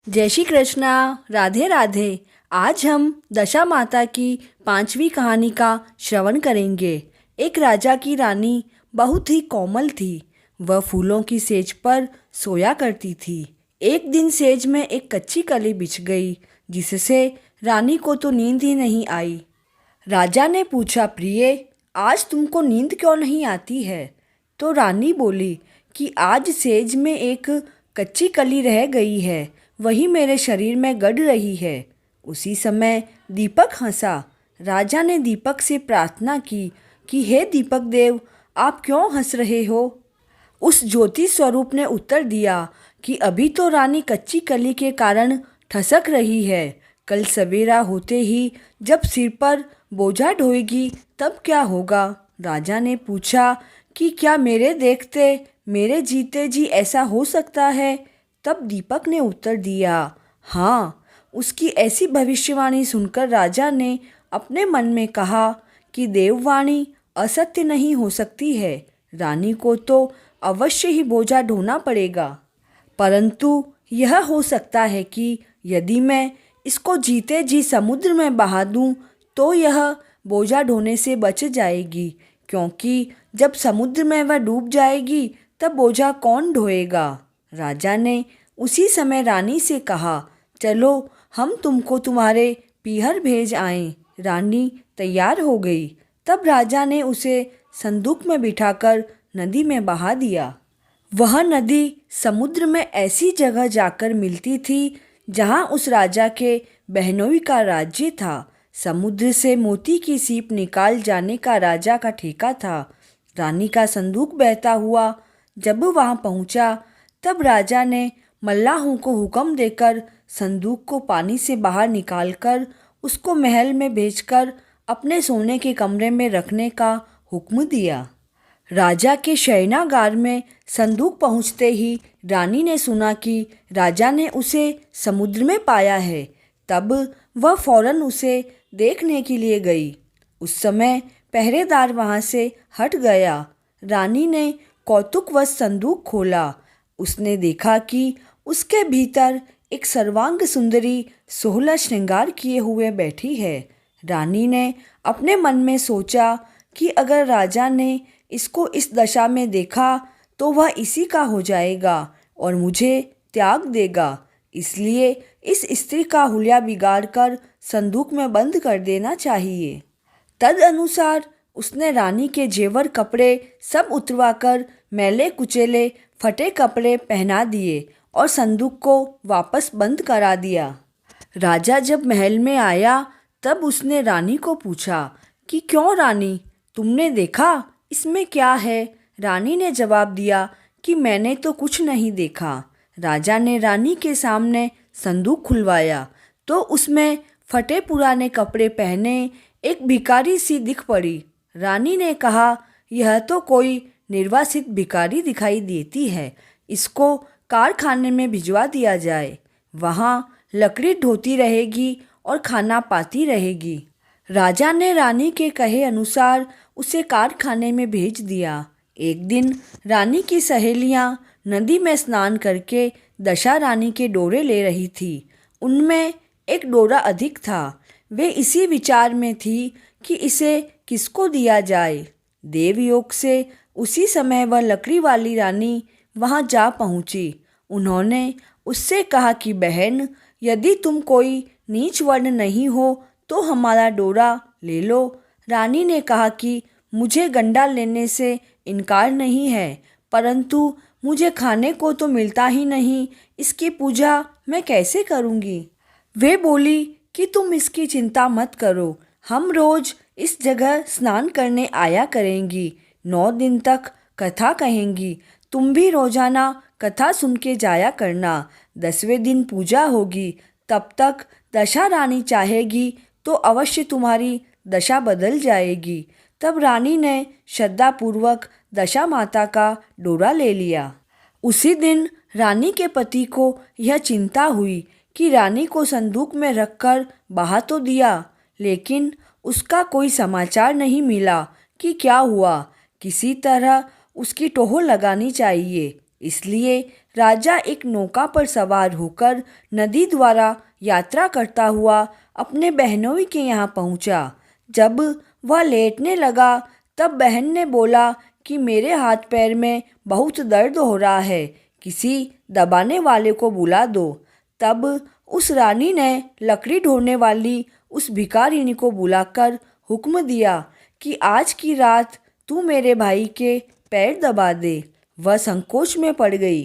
जय श्री कृष्णा। राधे राधे। आज हम दशा माता की 5वीं कहानी का श्रवण करेंगे। एक राजा की रानी बहुत ही कोमल थी। वह फूलों की सेज पर सोया करती थी। एक दिन सेज में एक कच्ची कली बिछ गई, जिससे रानी को तो नींद ही नहीं आई। राजा ने पूछा, प्रिय, आज तुमको नींद क्यों नहीं आती है? तो रानी बोली कि आज सेज में एक कच्ची कली रह गई है, वही मेरे शरीर में गड़ रही है। उसी समय दीपक हंसा। राजा ने दीपक से प्रार्थना की कि हे दीपक देव, आप क्यों हंस रहे हो? उस ज्योति स्वरूप ने उत्तर दिया कि अभी तो रानी कच्ची कली के कारण ठसक रही है। कल सवेरा होते ही जब सिर पर बोझा ढोएगी तब क्या होगा? राजा ने पूछा कि क्या मेरे देखते मेरे जीते जी ऐसा हो सकता है? तब दीपक ने उत्तर दिया, हाँ। उसकी ऐसी भविष्यवाणी सुनकर राजा ने अपने मन में कहा कि देववाणी असत्य नहीं हो सकती है। रानी को तो अवश्य ही बोझा ढोना पड़ेगा, परंतु यह हो सकता है कि यदि मैं इसको जीते जी समुद्र में बहा दूं तो यह बोझा ढोने से बच जाएगी, क्योंकि जब समुद्र में वह डूब जाएगी तब बोझा कौन ढोएगा? राजा ने उसी समय रानी से कहा, चलो हम तुमको तुम्हारे पीहर भेज आएं। रानी तैयार हो गई। तब राजा ने उसे संदूक में बिठाकर नदी में बहा दिया। वह नदी समुद्र में ऐसी जगह जाकर मिलती थी जहाँ उस राजा के बहनोई का राज्य था। समुद्र से मोती की सीप निकाल जाने का राजा का ठेका था। रानी का संदूक बहता हुआ जब वहाँ पहुँचा तब राजा ने मल्लाहों को हुक्म देकर संदूक को पानी से बाहर निकालकर उसको महल में भेजकर अपने सोने के कमरे में रखने का हुक्म दिया। राजा के शयनागार में संदूक पहुंचते ही रानी ने सुना कि राजा ने उसे समुद्र में पाया है। तब वह फौरन उसे देखने के लिए गई। उस समय पहरेदार वहां से हट गया। रानी ने कौतुकवश संदूक खोला। उसने देखा कि उसके भीतर एक सर्वांग सुंदरी 16 श्रृंगार किए हुए बैठी है। रानी ने अपने मन में सोचा कि अगर राजा ने इसको इस दशा में देखा तो वह इसी का हो जाएगा और मुझे त्याग देगा, इसलिए इस स्त्री का हुलिया बिगाड़कर संदूक में बंद कर देना चाहिए। तदनुसार उसने रानी के जेवर कपड़े सब उतरवाकर मैले कुचेले फटे कपड़े पहना दिए और संदूक को वापस बंद करा दिया। राजा जब महल में आया तब उसने रानी को पूछा कि क्यों रानी, तुमने देखा इसमें क्या है? रानी ने जवाब दिया कि मैंने तो कुछ नहीं देखा। राजा ने रानी के सामने संदूक खुलवाया तो उसमें फटे पुराने कपड़े पहने एक भिखारी सी दिख पड़ी। रानी ने कहा, यह तो कोई निर्वासित भिखारी दिखाई देती है, इसको कारखाने में भिजवा दिया जाए, वहाँ लकड़ी ढोती रहेगी और खाना पाती रहेगी। राजा ने रानी के कहे अनुसार उसे कारखाने में भेज दिया। एक दिन रानी की सहेलियां नदी में स्नान करके दशा रानी के डोरे ले रही थी। उनमें एक डोरा अधिक था। वे इसी विचार में थी कि इसे किसको दिया जाए। देवयोग से उसी समय वह लकड़ी वाली रानी वहां जा पहुंची। उन्होंने उससे कहा कि बहन, यदि तुम कोई नीच वर्ण नहीं हो तो हमारा डोरा ले लो। रानी ने कहा कि मुझे गंडा लेने से इनकार नहीं है, परंतु मुझे खाने को तो मिलता ही नहीं, इसकी पूजा मैं कैसे करूँगी? वे बोली कि तुम इसकी चिंता मत करो, हम रोज इस जगह स्नान करने आया करेंगी, 9 दिन तक कथा कहेंगी, तुम भी रोजाना कथा सुन के जाया करना। 10वें दिन पूजा होगी, तब तक दशा रानी चाहेगी तो अवश्य तुम्हारी दशा बदल जाएगी। तब रानी ने श्रद्धापूर्वक दशा माता का डोरा ले लिया। उसी दिन रानी के पति को यह चिंता हुई कि रानी को संदूक में रखकर बहा तो दिया, लेकिन उसका कोई समाचार नहीं मिला कि क्या हुआ। किसी तरह उसकी टोह लगानी चाहिए। इसलिए राजा एक नौका पर सवार होकर नदी द्वारा यात्रा करता हुआ अपने बहनोई के यहाँ पहुँचा। जब वह लेटने लगा तब बहन ने बोला कि मेरे हाथ पैर में बहुत दर्द हो रहा है, किसी दबाने वाले को बुला दो। तब उस रानी ने लकड़ी ढोने वाली उस भिखारिनी को बुलाकर हुक्म दिया कि आज की रात तू मेरे भाई के पैर दबा दे। वह संकोच में पड़ गई।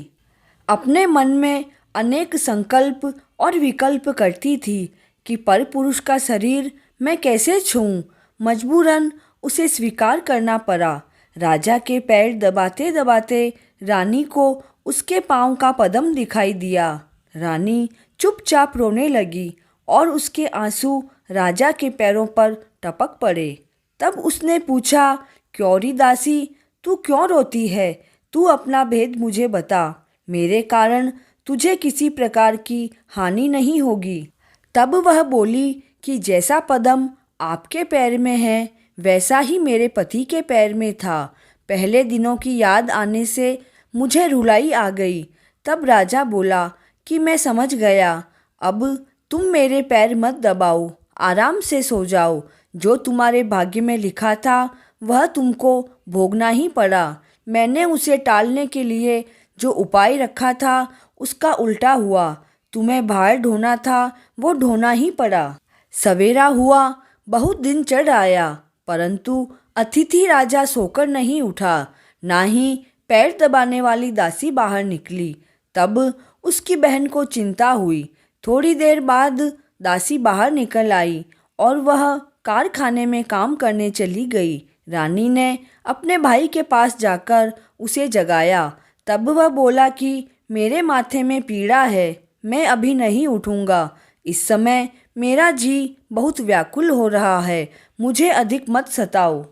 अपने मन में अनेक संकल्प और विकल्प करती थी कि परपुरुष का शरीर मैं कैसे छूऊं। मजबूरन उसे स्वीकार करना पड़ा। राजा के पैर दबाते दबाते रानी को उसके पाँव का पदम दिखाई दिया। रानी चुपचाप रोने लगी और उसके आंसू राजा के पैरों पर टपक पड़े। तब उसने पूछा, क्योरी दासी, तू क्यों रोती है? तू अपना भेद मुझे बता। मेरे कारण तुझे किसी प्रकार की हानि नहीं होगी। तब वह बोली कि जैसा पदम आपके पैर में है वैसा ही मेरे पति के पैर में था। पहले दिनों की याद आने से मुझे रुलाई आ गई। तब राजा बोला कि मैं समझ गया, अब तुम मेरे पैर मत दबाओ, आराम से सो जाओ। जो तुम्हारे भाग्य में लिखा था वह तुमको भोगना ही पड़ा। मैंने उसे टालने के लिए जो उपाय रखा था उसका उल्टा हुआ। तुम्हें भार ढोना था वो ढोना ही पड़ा। सवेरा हुआ, बहुत दिन चढ़ आया, परंतु अतिथि राजा सोकर नहीं उठा, ना ही पैर दबाने वाली दासी बाहर निकली। तब उसकी बहन को चिंता हुई। थोड़ी देर बाद दासी बाहर निकल आई और वह कारखाने में काम करने चली गई। रानी ने अपने भाई के पास जाकर उसे जगाया। तब वह बोला कि मेरे माथे में पीड़ा है, मैं अभी नहीं उठूँगा। इस समय मेरा जी बहुत व्याकुल हो रहा है, मुझे अधिक मत सताओ।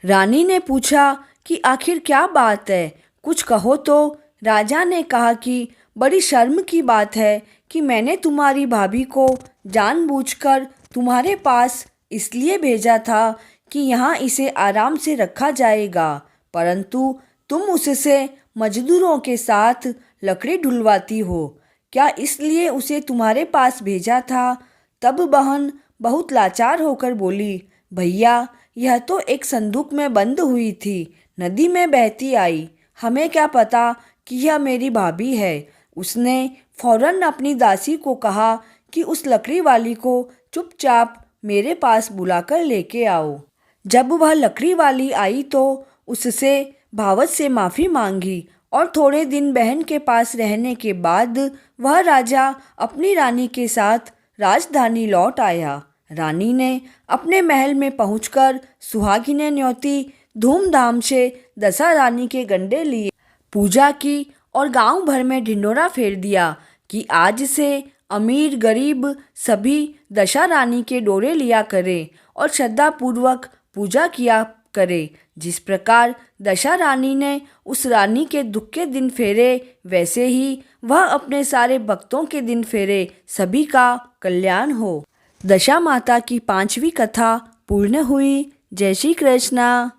रानी ने पूछा कि आखिर क्या बात है, कुछ कहो तो। राजा ने कहा कि बड़ी शर्म की बात है कि मैंने तुम्हारी भाभी को जानबूझकर तुम्हारे पास इसलिए भेजा था कि यहाँ इसे आराम से रखा जाएगा, परंतु तुम उससे मजदूरों के साथ लकड़ी ढुलवाती हो। क्या इसलिए उसे तुम्हारे पास भेजा था? तब बहन बहुत लाचार होकर बोली, भैया यह तो एक संदूक में बंद हुई थी, नदी में बहती आई, हमें क्या पता कि यह मेरी भाभी है। उसने फौरन अपनी दासी को कहा कि उस लकड़ी वाली को चुपचाप मेरे पास बुलाकर लेके आओ। जब वह लकड़ी वाली आई तो उससे भावत से माफ़ी मांगी और थोड़े दिन बहन के पास रहने के बाद वह राजा अपनी रानी के साथ राजधानी लौट आया। रानी ने अपने महल में पहुंचकर सुहागिनें न्योती, धूमधाम से दशा रानी के गंडे लिए, पूजा की और गांव भर में ढिंढोरा फेर दिया कि आज से अमीर गरीब सभी दशा रानी के डोरे लिया करें और श्रद्धापूर्वक पूजा किया करें। जिस प्रकार दशा रानी ने उस रानी के दुख के दिन फेरे, वैसे ही वह अपने सारे भक्तों के दिन फेरे। सभी का कल्याण हो। दशा माता की 5वीं कथा पूर्ण हुई। जय श्री कृष्णा।